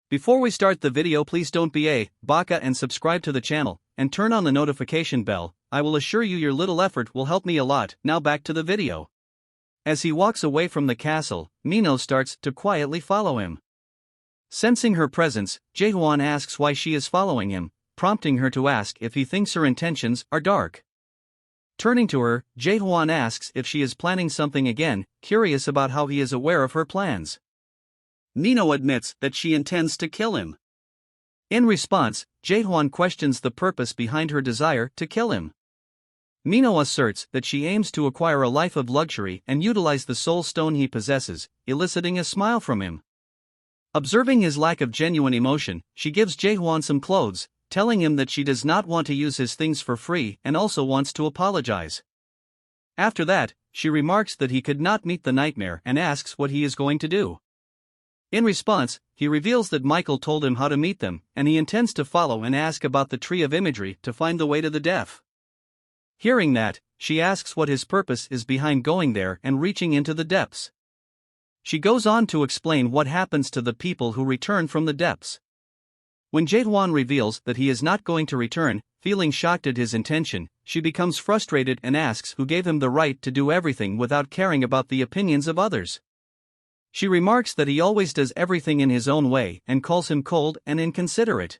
Before we start the video, please don't be a Baka and subscribe to the channel, and turn on the notification bell. I will assure you your little effort will help me a lot. Now back to the video. As he walks away from the castle, Mino starts to quietly follow him. Sensing her presence, Jaehwan asks why she is following him, prompting her to ask if he thinks her intentions are dark. Turning to her, Jaehwan asks if she is planning something again, curious about how he is aware of her plans. Mino admits that she intends to kill him. In response, Jaehwan questions the purpose behind her desire to kill him. Mino asserts that she aims to acquire a life of luxury and utilize the soul stone he possesses, eliciting a smile from him. Observing his lack of genuine emotion, she gives Jaehwan some clothes, telling him that she does not want to use his things for free and also wants to apologize. After that, she remarks that he could not meet the nightmare and asks what he is going to do. In response, he reveals that Michael told him how to meet them, and he intends to follow and ask about the tree of imagery to find the way to the death. Hearing that, she asks what his purpose is behind going there and reaching into the depths. She goes on to explain what happens to the people who return from the depths. When Jaehwan reveals that he is not going to return, feeling shocked at his intention, she becomes frustrated and asks who gave him the right to do everything without caring about the opinions of others. She remarks that he always does everything in his own way and calls him cold and inconsiderate.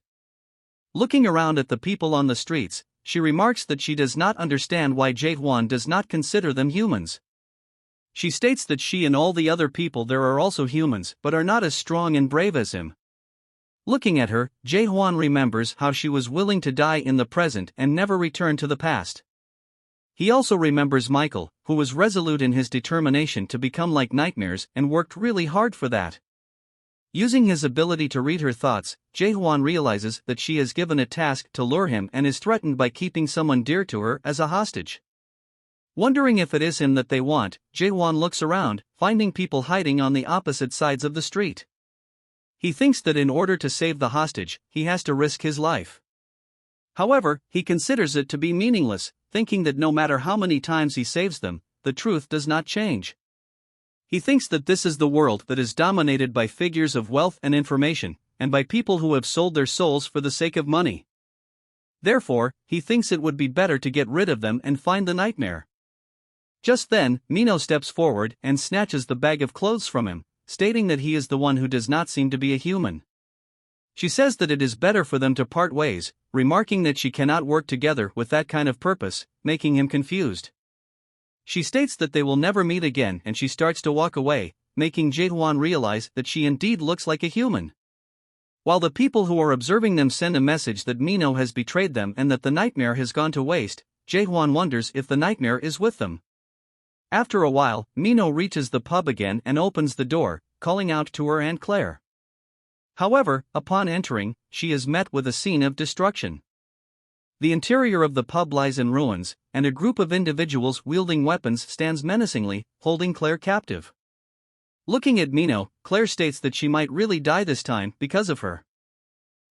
Looking around at the people on the streets, she remarks that she does not understand why Jaehwan does not consider them humans. She states that she and all the other people there are also humans but are not as strong and brave as him. Looking at her, Jaehwan remembers how she was willing to die in the present and never return to the past. He also remembers Michael, who was resolute in his determination to become like nightmares and worked really hard for that. Using his ability to read her thoughts, Jaehwan realizes that she has given a task to lure him and is threatened by keeping someone dear to her as a hostage. Wondering if it is him that they want, Jaehwan looks around, finding people hiding on the opposite sides of the street. He thinks that in order to save the hostage, he has to risk his life. However, he considers it to be meaningless, thinking that no matter how many times he saves them, the truth does not change. He thinks that this is the world that is dominated by figures of wealth and information, and by people who have sold their souls for the sake of money. Therefore, he thinks it would be better to get rid of them and find the nightmare. Just then, Mino steps forward and snatches the bag of clothes from him, stating that he is the one who does not seem to be a human. She says that it is better for them to part ways, remarking that she cannot work together with that kind of purpose, making him confused. She states that they will never meet again and she starts to walk away, making Jaehwan realize that she indeed looks like a human. While the people who are observing them send a message that Mino has betrayed them and that the nightmare has gone to waste, Jaehwan wonders if the nightmare is with them. After a while, Mino reaches the pub again and opens the door, calling out to her Aunt Claire. However, upon entering, she is met with a scene of destruction. The interior of the pub lies in ruins, and a group of individuals wielding weapons stands menacingly, holding Claire captive. Looking at Mino, Claire states that she might really die this time because of her.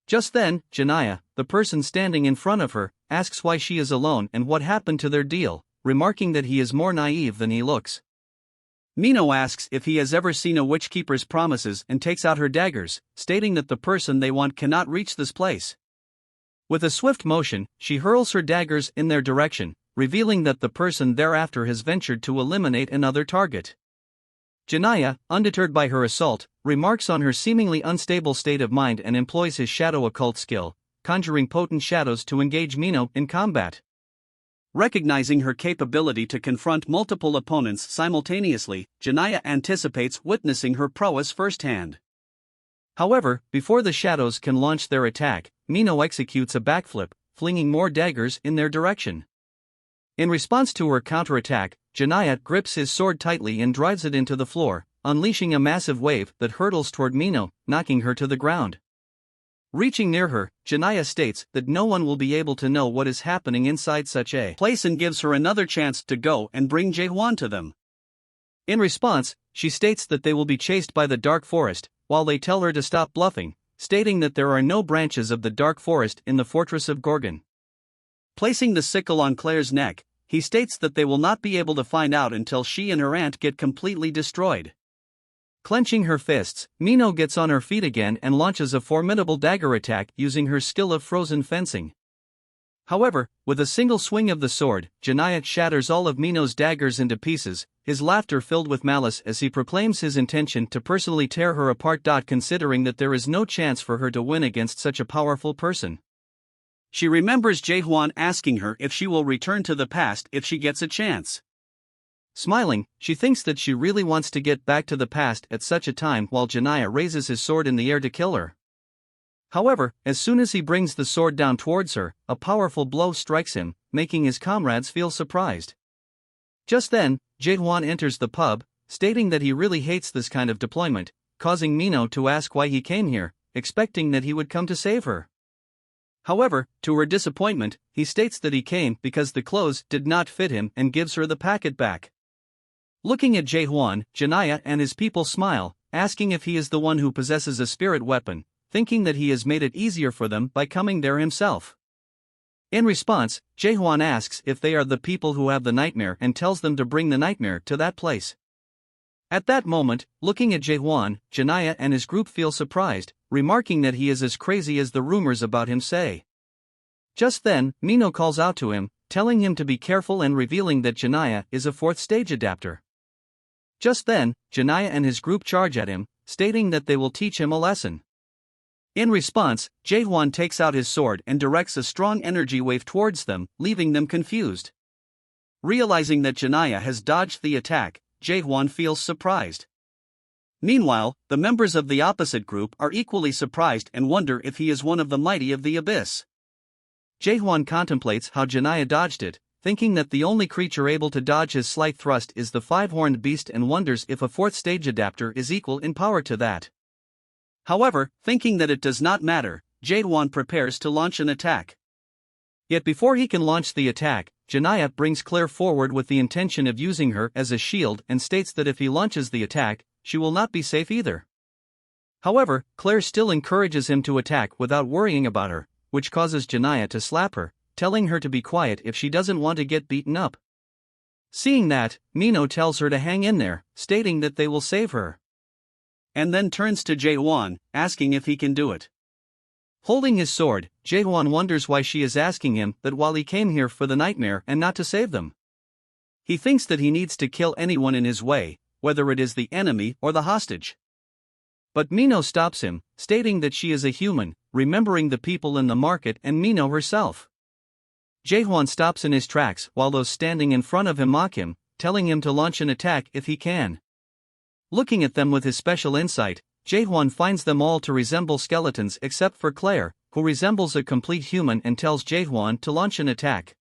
Just then, Janaya, the person standing in front of her, asks why she is alone and what happened to their deal, remarking that he is more naive than he looks. Mino asks if he has ever seen a witch keeper's promises and takes out her daggers, stating that the person they want cannot reach this place. With a swift motion, she hurls her daggers in their direction, revealing that the person thereafter has ventured to eliminate another target. Janaya, undeterred by her assault, remarks on her seemingly unstable state of mind and employs his shadow occult skill, conjuring potent shadows to engage Mino in combat. Recognizing her capability to confront multiple opponents simultaneously, Janaya anticipates witnessing her prowess firsthand. However, before the shadows can launch their attack, Mino executes a backflip, flinging more daggers in their direction. In response to her counterattack, Janaya grips his sword tightly and drives it into the floor, unleashing a massive wave that hurtles toward Mino, knocking her to the ground. Reaching near her, Janaya states that no one will be able to know what is happening inside such a place and gives her another chance to go and bring Jaehwan to them. In response, she states that they will be chased by the dark forest, while they tell her to stop bluffing, stating that there are no branches of the dark forest in the fortress of Gorgon. Placing the sickle on Claire's neck, he states that they will not be able to find out until she and her aunt get completely destroyed. Clenching her fists, Mino gets on her feet again and launches a formidable dagger attack using her skill of frozen fencing. However, with a single swing of the sword, Janaya shatters all of Mino's daggers into pieces, his laughter filled with malice as he proclaims his intention to personally tear her apart. Considering that there is no chance for her to win against such a powerful person. She remembers Jaehwan asking her if she will return to the past if she gets a chance. Smiling, she thinks that she really wants to get back to the past at such a time while Janaya raises his sword in the air to kill her. However, as soon as he brings the sword down towards her, a powerful blow strikes him, making his comrades feel surprised. Just then, Jaehwan enters the pub, stating that he really hates this kind of deployment, causing Mino to ask why he came here, expecting that he would come to save her. However, to her disappointment, he states that he came because the clothes did not fit him and gives her the packet back. Looking at Jaehwan, Janaya and his people smile, asking if he is the one who possesses a spirit weapon, thinking that he has made it easier for them by coming there himself. In response, Jaehwan asks if they are the people who have the nightmare and tells them to bring the nightmare to that place. At that moment, looking at Jaehwan, Janaya and his group feel surprised, remarking that he is as crazy as the rumors about him say. Just then, Mino calls out to him, telling him to be careful and revealing that Janaya is a 4th stage adapter. Just then, Janaya and his group charge at him, stating that they will teach him a lesson. In response, Jaehwan takes out his sword and directs a strong energy wave towards them, leaving them confused. Realizing that Janaya has dodged the attack, Jaehwan feels surprised. Meanwhile, the members of the opposite group are equally surprised and wonder if he is one of the mighty of the abyss. Jaehwan contemplates how Janaya dodged it, thinking that the only creature able to dodge his slight thrust is the 5-horned beast and wonders if a 4th stage adapter is equal in power to that. However, thinking that it does not matter, Jaehwan prepares to launch an attack. Yet before he can launch the attack, Janaya brings Claire forward with the intention of using her as a shield and states that if he launches the attack, she will not be safe either. However, Claire still encourages him to attack without worrying about her, which causes Janaya to slap her, telling her to be quiet if she doesn't want to get beaten up. Seeing that, Mino tells her to hang in there, stating that they will save her. And then turns to Jaehwan, asking if he can do it. Holding his sword, Jaehwan wonders why she is asking him that while he came here for the nightmare and not to save them. He thinks that he needs to kill anyone in his way, whether it is the enemy or the hostage. But Mino stops him, stating that she is a human, remembering the people in the market and Mino herself. Jaehwan stops in his tracks while those standing in front of him mock him, telling him to launch an attack if he can. Looking at them with his special insight, Jaehwan finds them all to resemble skeletons except for Claire, who resembles a complete human and tells Jaehwan to launch an attack.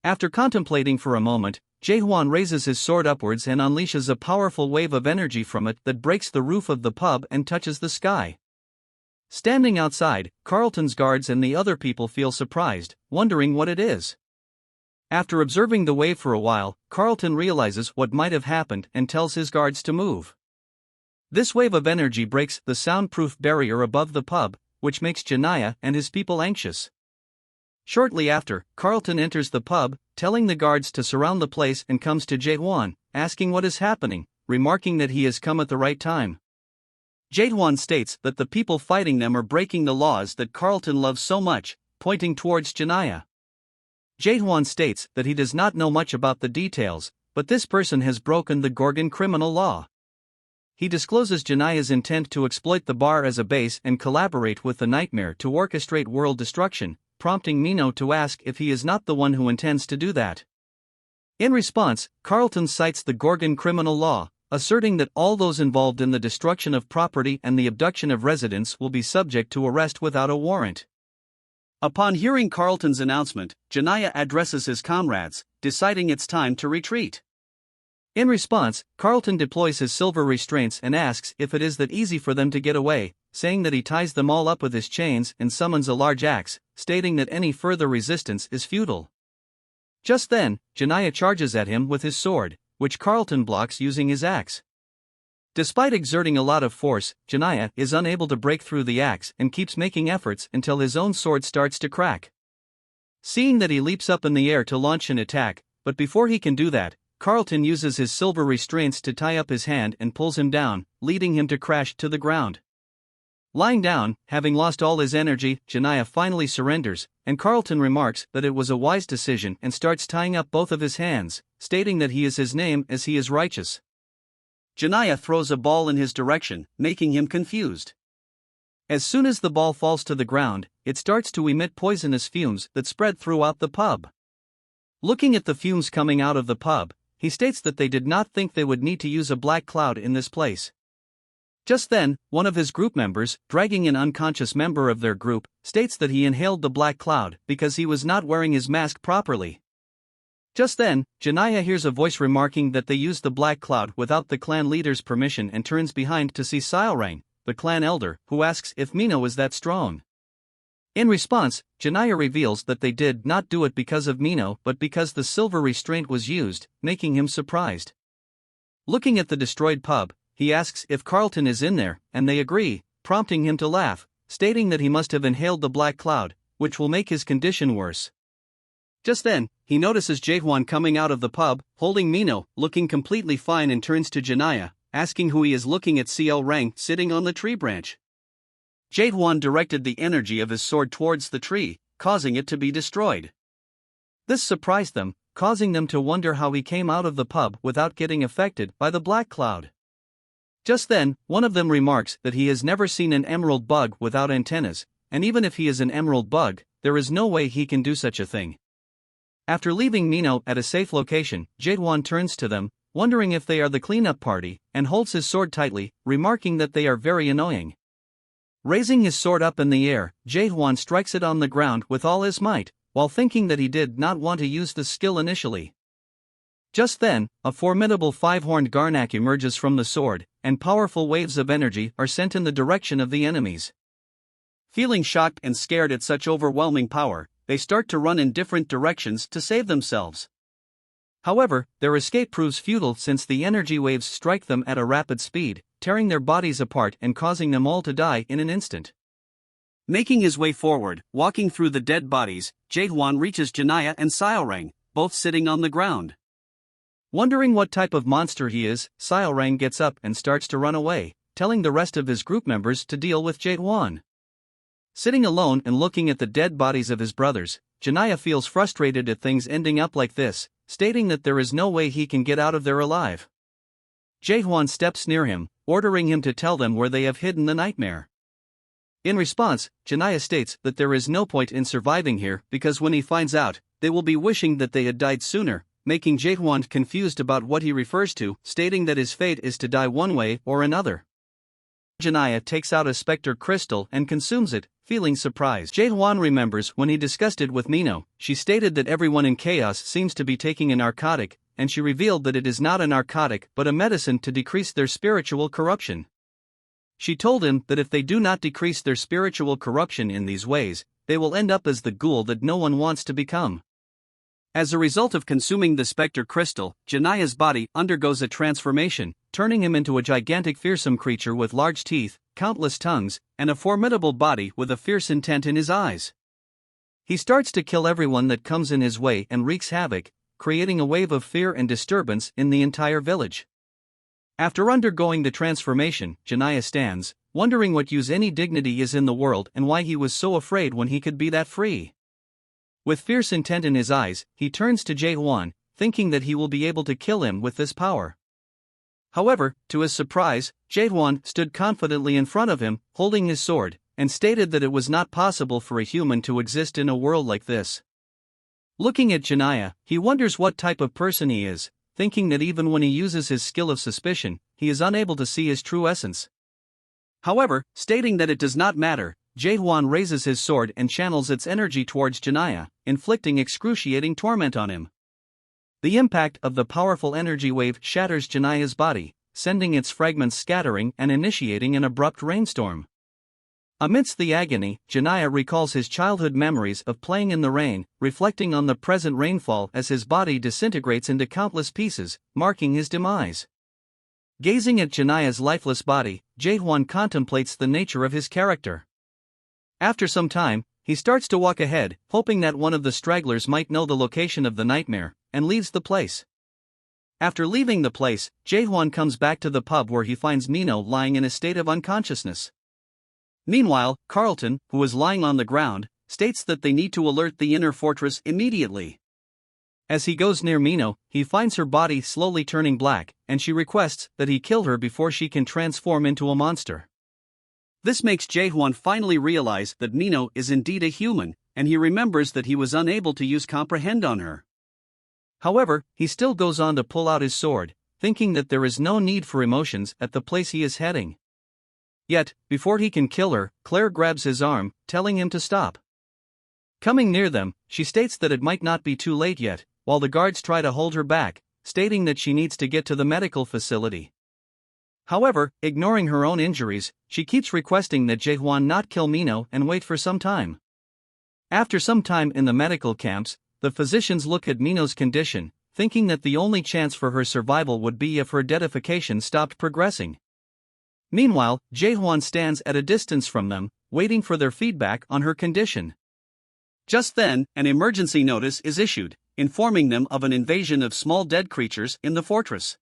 After contemplating for a moment, Jaehwan raises his sword upwards and unleashes a powerful wave of energy from it that breaks the roof of the pub and touches the sky. Standing outside, Carlton's guards and the other people feel surprised, wondering what it is. After observing the wave for a while, Carlton realizes what might have happened and tells his guards to move. This wave of energy breaks the soundproof barrier above the pub, which makes Janaya and his people anxious. Shortly after, Carlton enters the pub, telling the guards to surround the place and comes to Jaehwan, asking what is happening, remarking that he has come at the right time. Jaehwan states that the people fighting them are breaking the laws that Carlton loves so much, pointing towards Janaya. Jaehwan states that he does not know much about the details, but this person has broken the Gorgon criminal law. He discloses Janaya's intent to exploit the bar as a base and collaborate with the Nightmare to orchestrate world destruction, prompting Mino to ask if he is not the one who intends to do that. In response, Carlton cites the Gorgon criminal law, asserting that all those involved in the destruction of property and the abduction of residents will be subject to arrest without a warrant. Upon hearing Carlton's announcement, Janaya addresses his comrades, deciding it's time to retreat. In response, Carlton deploys his silver restraints and asks if it is that easy for them to get away, saying that he ties them all up with his chains and summons a large axe, stating that any further resistance is futile. Just then, Janaya charges at him with his sword, which Carlton blocks using his axe. Despite exerting a lot of force, Janaya is unable to break through the axe and keeps making efforts until his own sword starts to crack. Seeing that he leaps up in the air to launch an attack, but before he can do that, Carlton uses his silver restraints to tie up his hand and pulls him down, leading him to crash to the ground. Lying down, having lost all his energy, Janaya finally surrenders, and Carlton remarks that it was a wise decision and starts tying up both of his hands, stating that he is his name as he is righteous. Janaya throws a ball in his direction, making him confused. As soon as the ball falls to the ground, it starts to emit poisonous fumes that spread throughout the pub. Looking at the fumes coming out of the pub, he states that they did not think they would need to use a black cloud in this place. Just then, one of his group members, dragging an unconscious member of their group, states that he inhaled the black cloud because he was not wearing his mask properly. Just then, Janaya hears a voice remarking that they used the black cloud without the clan leader's permission and turns behind to see Sailrang, the clan elder, who asks if Mino is that strong. In response, Janaya reveals that they did not do it because of Mino but because the silver restraint was used, making him surprised. Looking at the destroyed pub, he asks if Carlton is in there, and they agree, prompting him to laugh, stating that he must have inhaled the black cloud, which will make his condition worse. Just then, he notices Jaehwan coming out of the pub, holding Mino, looking completely fine, and turns to Janaya, asking who he is, looking at CL Rang sitting on the tree branch. Jaehwan directed the energy of his sword towards the tree, causing it to be destroyed. This surprised them, causing them to wonder how he came out of the pub without getting affected by the black cloud. Just then, one of them remarks that he has never seen an emerald bug without antennas, and even if he is an emerald bug, there is no way he can do such a thing. After leaving Mino at a safe location, Jaehwan turns to them, wondering if they are the cleanup party, and holds his sword tightly, remarking that they are very annoying. Raising his sword up in the air, Jaehwan strikes it on the ground with all his might, while thinking that he did not want to use the skill initially. Just then, a formidable five-horned Garnak emerges from the sword, and powerful waves of energy are sent in the direction of the enemies. Feeling shocked and scared at such overwhelming power, they start to run in different directions to save themselves. However, their escape proves futile since the energy waves strike them at a rapid speed, tearing their bodies apart and causing them all to die in an instant. Making his way forward, walking through the dead bodies, Jaehwan reaches Janaya and Sailrang, both sitting on the ground. Wondering what type of monster he is, Sailrang gets up and starts to run away, telling the rest of his group members to deal with Jaehwan. Sitting alone and looking at the dead bodies of his brothers, Janaya feels frustrated at things ending up like this, stating that there is no way he can get out of there alive. Jaehwan steps near him, ordering him to tell them where they have hidden the nightmare. In response, Janaya states that there is no point in surviving here because when he finds out, they will be wishing that they had died sooner, making Jaehwan confused about what he refers to, stating that his fate is to die one way or another. Janaya takes out a specter crystal and consumes it, feeling surprised. Jaehwan remembers when he discussed it with Mino. She stated that everyone in chaos seems to be taking a narcotic, and she revealed that it is not a narcotic but a medicine to decrease their spiritual corruption. She told him that if they do not decrease their spiritual corruption in these ways, they will end up as the ghoul that no one wants to become. As a result of consuming the specter crystal, Janaya's body undergoes a transformation, turning him into a gigantic fearsome creature with large teeth, countless tongues, and a formidable body with a fierce intent in his eyes. He starts to kill everyone that comes in his way and wreaks havoc, creating a wave of fear and disturbance in the entire village. After undergoing the transformation, Janaya stands, wondering what use any dignity is in the world and why he was so afraid when he could be that free. With fierce intent in his eyes, he turns to Jaehwan, thinking that he will be able to kill him with this power. However, to his surprise, Jaehwan stood confidently in front of him, holding his sword, and stated that it was not possible for a human to exist in a world like this. Looking at Janaya, he wonders what type of person he is, thinking that even when he uses his skill of suspicion, he is unable to see his true essence. However, stating that it does not matter, Jaehwan raises his sword and channels its energy towards Janaya, inflicting excruciating torment on him. The impact of the powerful energy wave shatters Janaya's body, sending its fragments scattering and initiating an abrupt rainstorm. Amidst the agony, Janaya recalls his childhood memories of playing in the rain, reflecting on the present rainfall as his body disintegrates into countless pieces, marking his demise. Gazing at Janaya's lifeless body, Jaehwan contemplates the nature of his character. After some time, he starts to walk ahead, hoping that one of the stragglers might know the location of the nightmare, and leaves the place. After leaving the place, Jae-hwan comes back to the pub where he finds Mino lying in a state of unconsciousness. Meanwhile, Carlton, who is lying on the ground, states that they need to alert the inner fortress immediately. As he goes near Mino, he finds her body slowly turning black, and she requests that he kill her before she can transform into a monster. This makes Jae-hwan finally realize that Mino is indeed a human, and he remembers that he was unable to use comprehend on her. However, he still goes on to pull out his sword, thinking that there is no need for emotions at the place he is heading. Yet, before he can kill her, Claire grabs his arm, telling him to stop. Coming near them, she states that it might not be too late yet, while the guards try to hold her back, stating that she needs to get to the medical facility. However, ignoring her own injuries, she keeps requesting that Jae-hwan not kill Mino and wait for some time. After some time in the medical camps, the physicians look at Mino's condition, thinking that the only chance for her survival would be if her deadification stopped progressing. Meanwhile, Jae-hwan stands at a distance from them, waiting for their feedback on her condition. Just then, an emergency notice is issued, informing them of an invasion of small dead creatures in the fortress.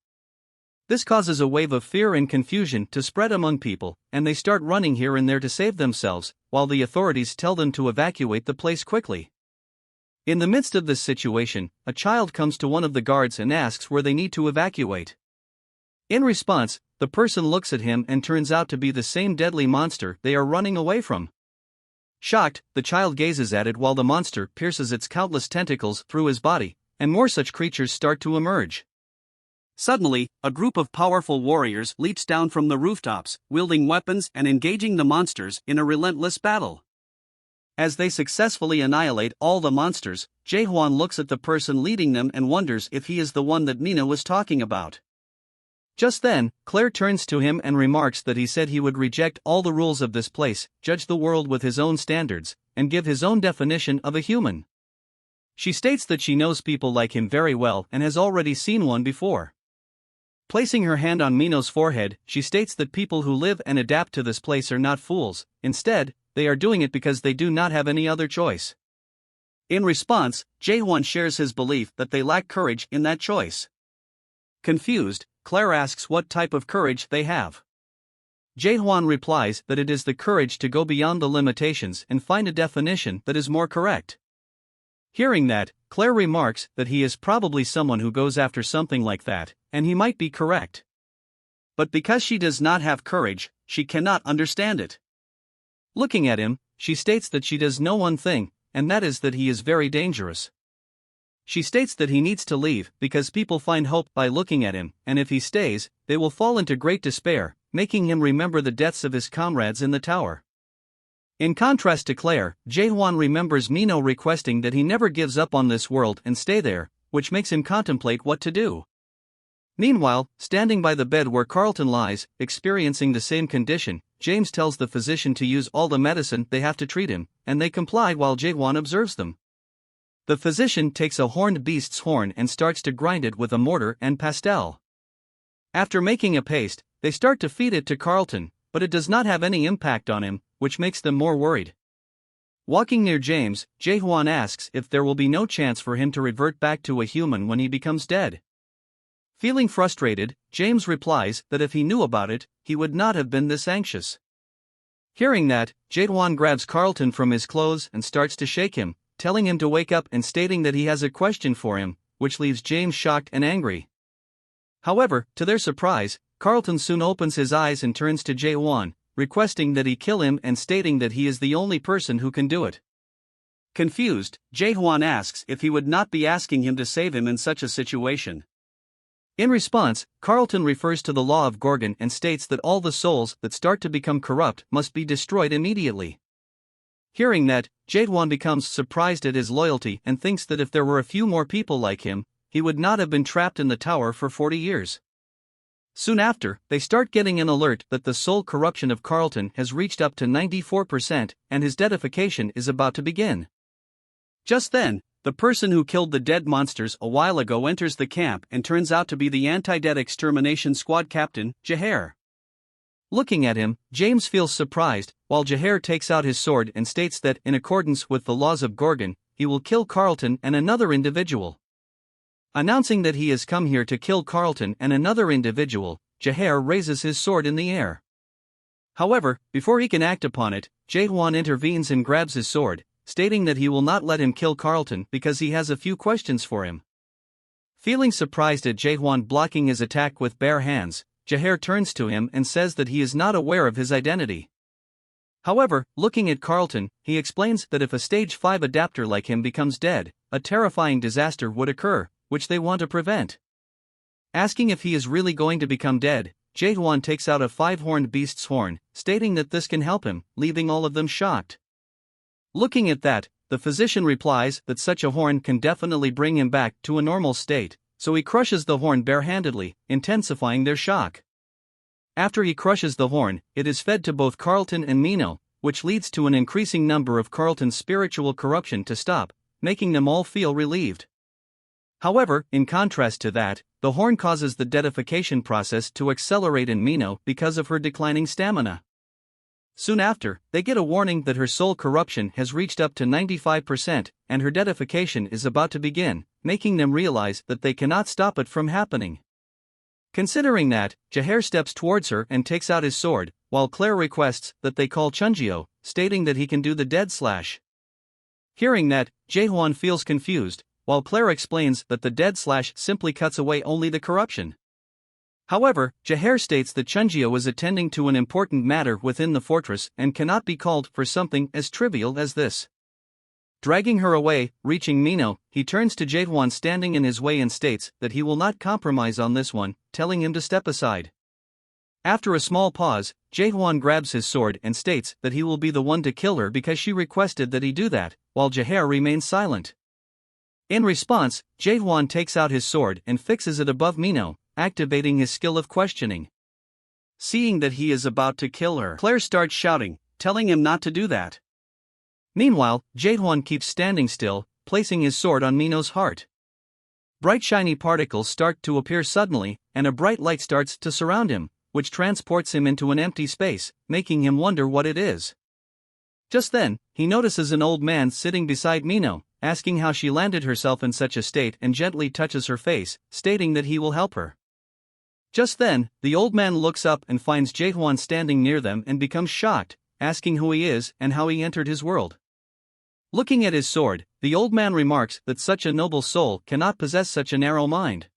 This causes a wave of fear and confusion to spread among people, and they start running here and there to save themselves, while the authorities tell them to evacuate the place quickly. In the midst of this situation, a child comes to one of the guards and asks where they need to evacuate. In response, the person looks at him and turns out to be the same deadly monster they are running away from. Shocked, the child gazes at it while the monster pierces its countless tentacles through his body, and more such creatures start to emerge. Suddenly, a group of powerful warriors leaps down from the rooftops, wielding weapons and engaging the monsters in a relentless battle. As they successfully annihilate all the monsters, Jae-hwan looks at the person leading them and wonders if he is the one that Mino was talking about. Just then, Claire turns to him and remarks that he said he would reject all the rules of this place, judge the world with his own standards, and give his own definition of a human. She states that she knows people like him very well and has already seen one before. Placing her hand on Mino's forehead, she states that people who live and adapt to this place are not fools, instead, they are doing it because they do not have any other choice. In response, Jae-hwan shares his belief that they lack courage in that choice. Confused, Claire asks what type of courage they have. Jae-hwan replies that it is the courage to go beyond the limitations and find a definition that is more correct. Hearing that, Claire remarks that he is probably someone who goes after something like that, and he might be correct. But because she does not have courage, she cannot understand it. Looking at him, she states that she does know one thing, and that is that he is very dangerous. She states that he needs to leave because people find hope by looking at him, and if he stays, they will fall into great despair, making him remember the deaths of his comrades in the tower. In contrast to Claire, Jae-hwan remembers Mino requesting that he never gives up on this world and stay there, which makes him contemplate what to do. Meanwhile, standing by the bed where Carlton lies, experiencing the same condition, James tells the physician to use all the medicine they have to treat him, and they comply while Jae-hwan observes them. The physician takes a horned beast's horn and starts to grind it with a mortar and pestle. After making a paste, they start to feed it to Carlton, but it does not have any impact on him, which makes them more worried. Walking near James, Jae-hwan asks if there will be no chance for him to revert back to a human when he becomes dead. Feeling frustrated, James replies that if he knew about it, he would not have been this anxious. Hearing that, Jae-hwan grabs Carlton from his clothes and starts to shake him, telling him to wake up and stating that he has a question for him, which leaves James shocked and angry. However, to their surprise, Carlton soon opens his eyes and turns to Jae-hwan, requesting that he kill him and stating that he is the only person who can do it. Confused, Jae-hwan asks if he would not be asking him to save him in such a situation. In response, Carlton refers to the law of Gorgon and states that all the souls that start to become corrupt must be destroyed immediately. Hearing that, Jae-hwan becomes surprised at his loyalty and thinks that if there were a few more people like him, he would not have been trapped in the tower for 40 years. Soon after, they start getting an alert that the soul corruption of Carlton has reached up to 94% and his deadification is about to begin. Just then, the person who killed the dead monsters a while ago enters the camp and turns out to be the anti-dead extermination squad captain, Jaehae. Looking at him, James feels surprised, while Jaehae takes out his sword and states that, in accordance with the laws of Gorgon, he will kill Carlton and another individual. Announcing that he has come here to kill Carlton and another individual, Jaehae raises his sword in the air. However, before he can act upon it, Jaehwan intervenes and grabs his sword, stating that he will not let him kill Carlton because he has a few questions for him. Feeling surprised at Jaehwan blocking his attack with bare hands, Jaehae turns to him and says that he is not aware of his identity. However, looking at Carlton, he explains that if a stage 5 adapter like him becomes dead, a terrifying disaster would occur, which they want to prevent. Asking if he is really going to become dead, Jaehwan takes out a 5-horned beast's horn, stating that this can help him, leaving all of them shocked. Looking at that, the physician replies that such a horn can definitely bring him back to a normal state, so he crushes the horn barehandedly, intensifying their shock. After he crushes the horn, it is fed to both Carlton and Mino, which leads to an increasing number of Carlton's spiritual corruption to stop, making them all feel relieved. However, in contrast to that, the horn causes the dedification process to accelerate in Mino because of her declining stamina. Soon after, they get a warning that her soul corruption has reached up to 95% and her dedification is about to begin, making them realize that they cannot stop it from happening. Considering that, Jaehae steps towards her and takes out his sword, while Claire requests that they call Chunjio, stating that he can do the dead slash. Hearing that, Jaehwan feels confused, while Claire explains that the dead slash simply cuts away only the corruption. However, Jaehae states that Chunjio is attending to an important matter within the fortress and cannot be called for something as trivial as this. Dragging her away, reaching Mino, he turns to Jaehwan standing in his way and states that he will not compromise on this one, telling him to step aside. After a small pause, Jaehwan grabs his sword and states that he will be the one to kill her because she requested that he do that, while Jaehae remains silent. In response, Jaehwan takes out his sword and fixes it above Mino, activating his skill of questioning. Seeing that he is about to kill her, Claire starts shouting, telling him not to do that. Meanwhile, Jaehwan keeps standing still, placing his sword on Mino's heart. Bright shiny particles start to appear suddenly, and a bright light starts to surround him, which transports him into an empty space, making him wonder what it is. Just then, he notices an old man sitting beside Mino, asking how she landed herself in such a state and gently touches her face, stating that he will help her. Just then, the old man looks up and finds Jaehwan standing near them and becomes shocked, asking who he is and how he entered his world. Looking at his sword, the old man remarks that such a noble soul cannot possess such a narrow mind.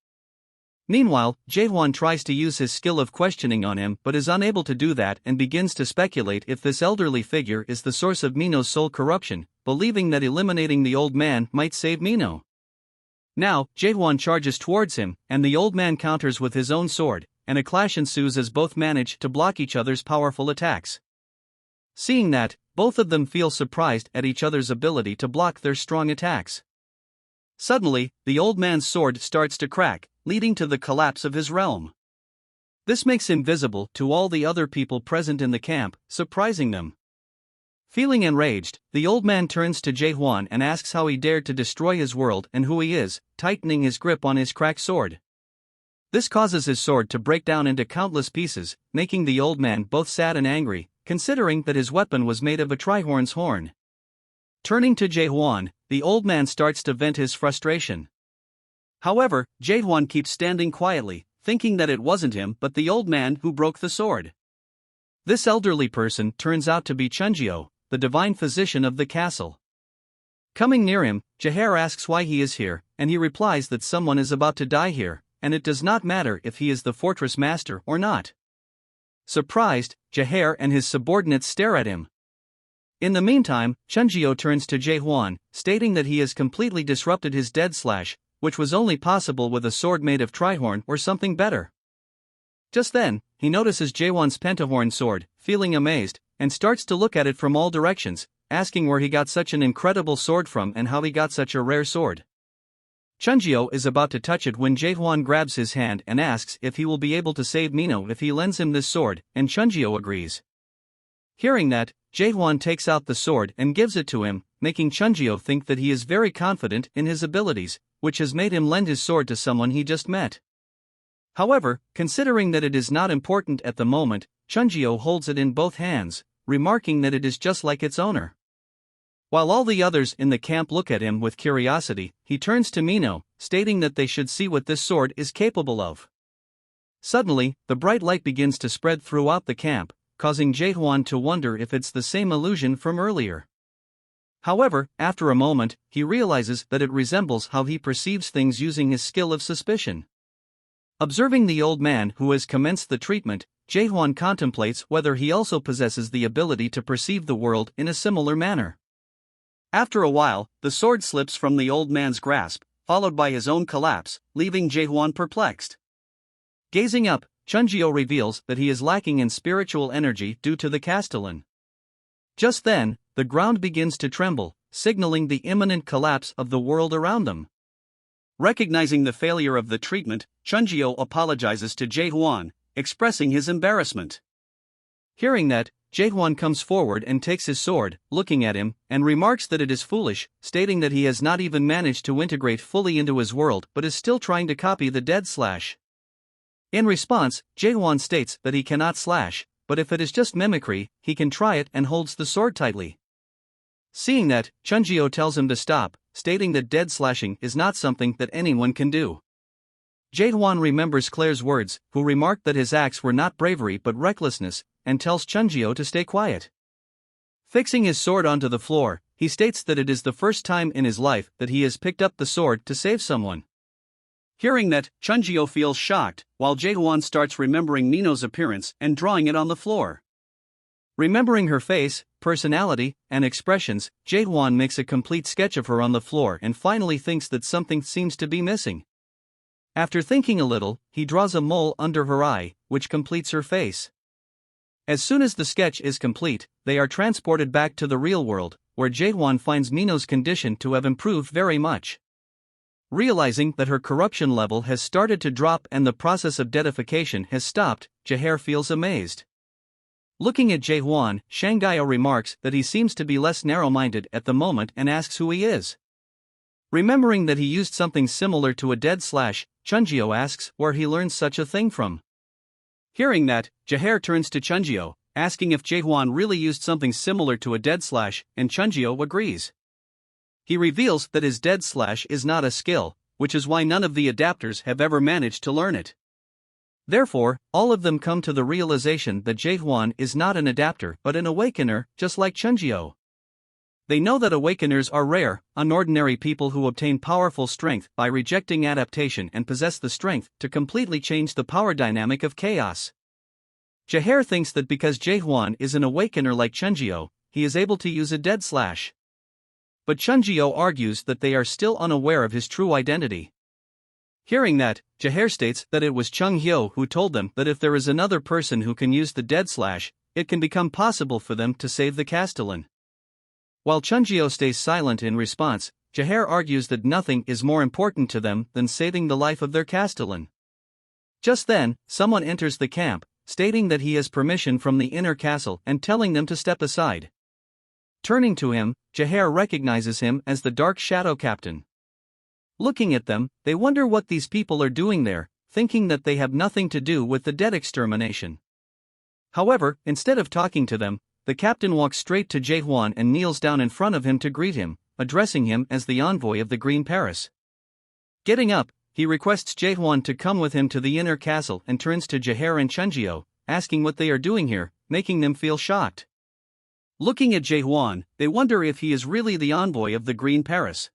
Meanwhile, Jaehwan tries to use his skill of questioning on him but is unable to do that and begins to speculate if this elderly figure is the source of Mino's soul corruption, believing that eliminating the old man might save Mino. Now, Jaehwan charges towards him, and the old man counters with his own sword, and a clash ensues as both manage to block each other's powerful attacks. Seeing that, both of them feel surprised at each other's ability to block their strong attacks. Suddenly, the old man's sword starts to crack, leading to the collapse of his realm. This makes him visible to all the other people present in the camp, surprising them. Feeling enraged, the old man turns to Jaehwan and asks how he dared to destroy his world and who he is, tightening his grip on his cracked sword. This causes his sword to break down into countless pieces, making the old man both sad and angry, considering that his weapon was made of a trihorn's horn. Turning to Jaehwan, the old man starts to vent his frustration. However, Jaehwan keeps standing quietly, thinking that it wasn't him but the old man who broke the sword. This elderly person turns out to be Chunjio, the divine physician of the castle. Coming near him, Jaehae asks why he is here, and he replies that someone is about to die here, and it does not matter if he is the fortress master or not. Surprised, Jaehae and his subordinates stare at him. In the meantime, Chunjio turns to Jaehwan, stating that he has completely disrupted his dead slash, which was only possible with a sword made of trihorn or something better. Just then, he notices Jaehwan's pentahorn sword, feeling amazed, and starts to look at it from all directions, asking where he got such an incredible sword from and how he got such a rare sword. Chunjio is about to touch it when Jaehwan grabs his hand and asks if he will be able to save Mino if he lends him this sword, and Chunjio agrees. Hearing that, Jaehwan takes out the sword and gives it to him, making Chunjio think that he is very confident in his abilities, which has made him lend his sword to someone he just met. However, considering that it is not important at the moment, Chunjio holds it in both hands, remarking that it is just like its owner. While all the others in the camp look at him with curiosity, he turns to Mino, stating that they should see what this sword is capable of. Suddenly, the bright light begins to spread throughout the camp, causing Jaehwan to wonder if it's the same illusion from earlier. However, after a moment, he realizes that it resembles how he perceives things using his skill of suspicion. Observing the old man who has commenced the treatment, Jaehwan contemplates whether he also possesses the ability to perceive the world in a similar manner. After a while, the sword slips from the old man's grasp, followed by his own collapse, leaving Jaehwan perplexed. Gazing up, Chunjio reveals that he is lacking in spiritual energy due to the Castellan. Just then, the ground begins to tremble, signaling the imminent collapse of the world around them. Recognizing the failure of the treatment, Chunjio apologizes to Jaehwan, expressing his embarrassment. Hearing that, Jaehwan comes forward and takes his sword, looking at him, and remarks that it is foolish, stating that he has not even managed to integrate fully into his world but is still trying to copy the dead slash. In response, Jaehwan states that he cannot slash, but if it is just mimicry, he can try it and holds the sword tightly. Seeing that, Chunjio tells him to stop, stating that dead slashing is not something that anyone can do. Jaehwan remembers Claire's words, who remarked that his acts were not bravery but recklessness, and tells Chunjio to stay quiet. Fixing his sword onto the floor, he states that it is the first time in his life that he has picked up the sword to save someone. Hearing that, Chunjio feels shocked, while Jaehwan starts remembering Mino's appearance and drawing it on the floor. Remembering her face, personality, and expressions, Jaehwan makes a complete sketch of her on the floor and finally thinks that something seems to be missing. After thinking a little, he draws a mole under her eye, which completes her face. As soon as the sketch is complete, they are transported back to the real world, where Jaehwan finds Mino's condition to have improved very much. Realizing that her corruption level has started to drop and the process of deadification has stopped, Jaehae feels amazed. Looking at Jaehwan, Shanggyo remarks that he seems to be less narrow-minded at the moment and asks who he is. Remembering that he used something similar to a dead slash, Chunjio asks where he learned such a thing from. Hearing that, Jaehae turns to Chunjio, asking if Jaehwan really used something similar to a dead slash, and Chunjio agrees. He reveals that his dead slash is not a skill, which is why none of the adapters have ever managed to learn it. Therefore, all of them come to the realization that Jaehwan is not an adapter but an awakener, just like Chunjio. They know that awakeners are rare, unordinary people who obtain powerful strength by rejecting adaptation and possess the strength to completely change the power dynamic of chaos. Jaehae thinks that because Jaehwan is an awakener like Chunjio, he is able to use a dead slash. But Chunjio argues that they are still unaware of his true identity. Hearing that, Jaehae states that it was Chunghyo who told them that if there is another person who can use the dead slash, it can become possible for them to save the Castellan. While Chunjio stays silent in response, Jaehae argues that nothing is more important to them than saving the life of their Castellan. Just then, someone enters the camp, stating that he has permission from the inner castle and telling them to step aside. Turning to him, Jaehae recognizes him as the Dark Shadow Captain. Looking at them, they wonder what these people are doing there, thinking that they have nothing to do with the dead extermination. However, instead of talking to them, the captain walks straight to Jaehwan and kneels down in front of him to greet him, addressing him as the envoy of the Green Paris. Getting up, he requests Jaehwan to come with him to the inner castle and turns to Jaehae and Chunjio, asking what they are doing here, making them feel shocked. Looking at Jaehwan, they wonder if he is really the envoy of the Green Paris.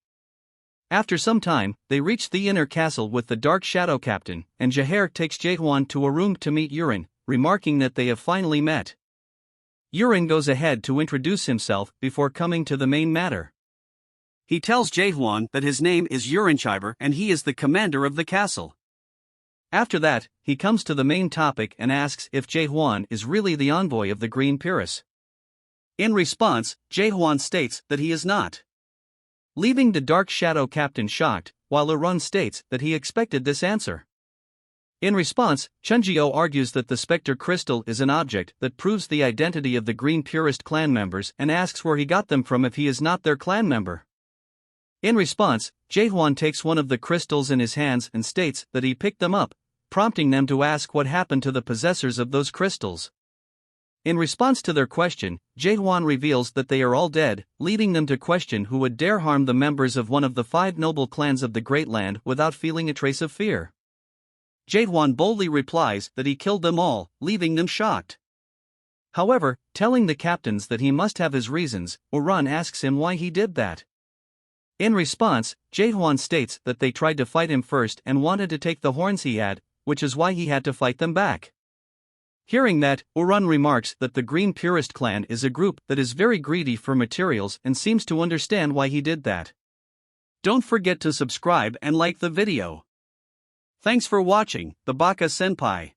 After some time, they reach the inner castle with the Dark Shadow Captain, and Jaehae takes Jaehwan to a room to meet Yurin, remarking that they have finally met. Yurin goes ahead to introduce himself before coming to the main matter. He tells Jaehwan that his name is Yurinchiver and he is the commander of the castle. After that, he comes to the main topic and asks if Jaehwan is really the envoy of the Green Paris. In response, Jaehwan states that he is not, leaving the Dark Shadow Captain shocked, while Urun states that he expected this answer. In response, Chunjio argues that the Spectre Crystal is an object that proves the identity of the Green Purist clan members and asks where he got them from if he is not their clan member. In response, Jaehwan takes one of the crystals in his hands and states that he picked them up, prompting them to ask what happened to the possessors of those crystals. In response to their question, Jaehwan reveals that they are all dead, leading them to question who would dare harm the members of one of the 5 noble clans of the Great Land without feeling a trace of fear. Jaehwan boldly replies that he killed them all, leaving them shocked. However, telling the captains that he must have his reasons, Urun asks him why he did that. In response, Jaehwan states that they tried to fight him first and wanted to take the horns he had, which is why he had to fight them back. Hearing that, Urun remarks that the Green Purist clan is a group that is very greedy for materials and seems to understand why he did that. Don't forget to subscribe and like the video. Thanks for watching, the Baka Senpai.